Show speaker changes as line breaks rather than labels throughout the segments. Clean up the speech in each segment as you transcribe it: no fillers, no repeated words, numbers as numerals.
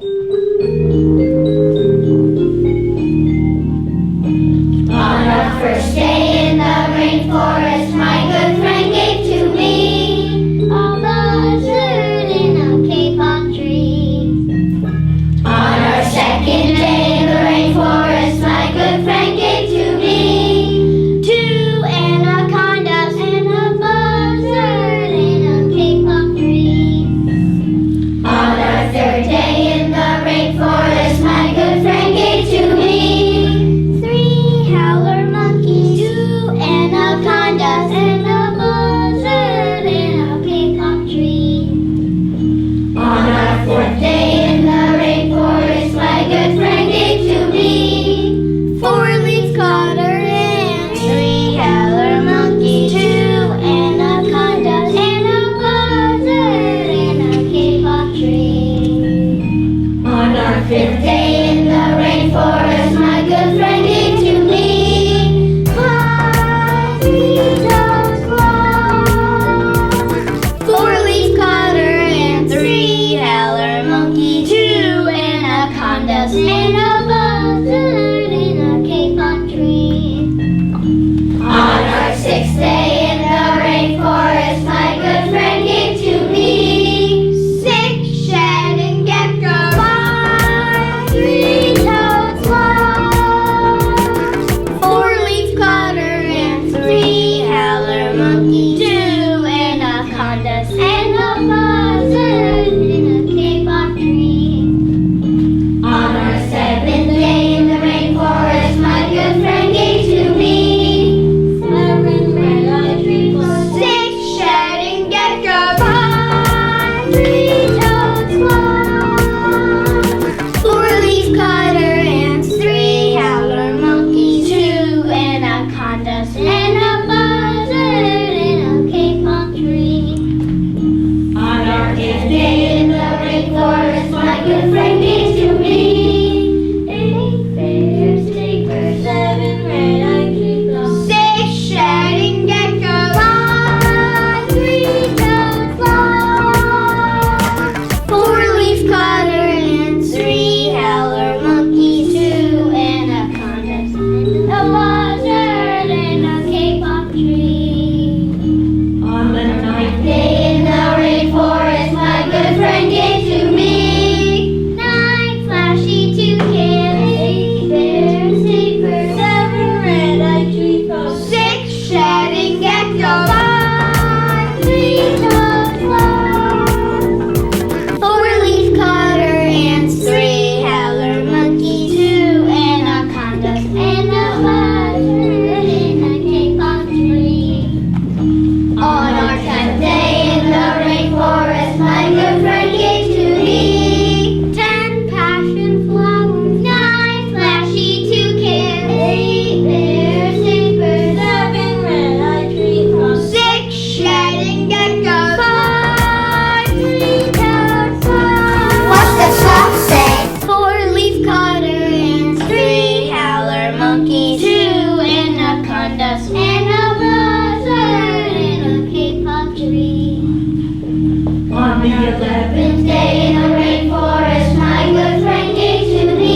On our first day in the rainforest, my good friend gave to me a buzzard in a kapok tree. On our second day in the rainforest, my good friend gave to me two anacondas and a buzzard in a kapok tree. On our third day in the rainforest, my good friend gave to me three howler monkeys, two anacondas, and a buzzard in a kapok tree. On our fourth day in the rainforest, my good friend gave to me four-leaf codder and three howler monkeys, two anacondas, and a buzzard in a kapok tree. On our fifth day in the rainforest, my good friend gave to me five three-toed sloths, four-leaf codder and three howler monkeys, two anacondas, and a buzzard in a kapok tree. On our sixth day in the rainforest, my good friend gave to me six shed-and geckos, five three-toed sloths, four-leaf codder and three howler monkeys, two anacondas, and a buzzard in a kapok tree. On our seventh day in the rainforest, my good friend gave to me seven red-eyed trees, six shed-and geckos, five three-toed sloths, four-leaf codder and three howler monkeys, two anacondas, and a buzzard in a kapok tree. On our eighth day in the rainforest, my good friend gave to me eight bears, tapers, seven red-eyed trees, six shed-and geckos, five three-toed sloths, four-leaf codder and three howler monkeys, two anacondas, and a buzzard in a kapok tree. On the ninth day in the rainforest, my good friend gave to me nine flashy toucans, eight bears, tapers, seven red-eyed trees, six shed-and geckos, five three-toed sloths, four-leaf codder and three howler monkeys, two anacondas, and a buzzard in a kapok tree. On our 10th day in the rainforest, my good friend gave to me 10 passion flowers, nine flashy toucans, eight bears, tapers, seven red-eyed trees, six shed-and geckos, five three-toed sloths. What's the song say? Four-leaf codder and three howler monkeys, two anacondas, and a buzzard in a kapok tree. On the 11th day in the rainforest, my good friend gave to me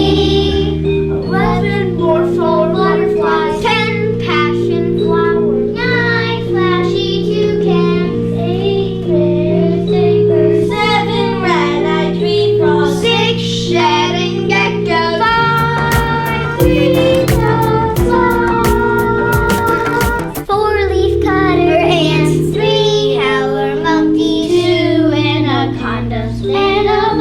11 morpho butterflies, 10 passion flowers, nine flashy toucans, eight bears, tapers, seven red-eyed tree frogs, six shed-and geckos, five three-toed sloths, four-leaf codder and three howler monkeys, two anacondas, and a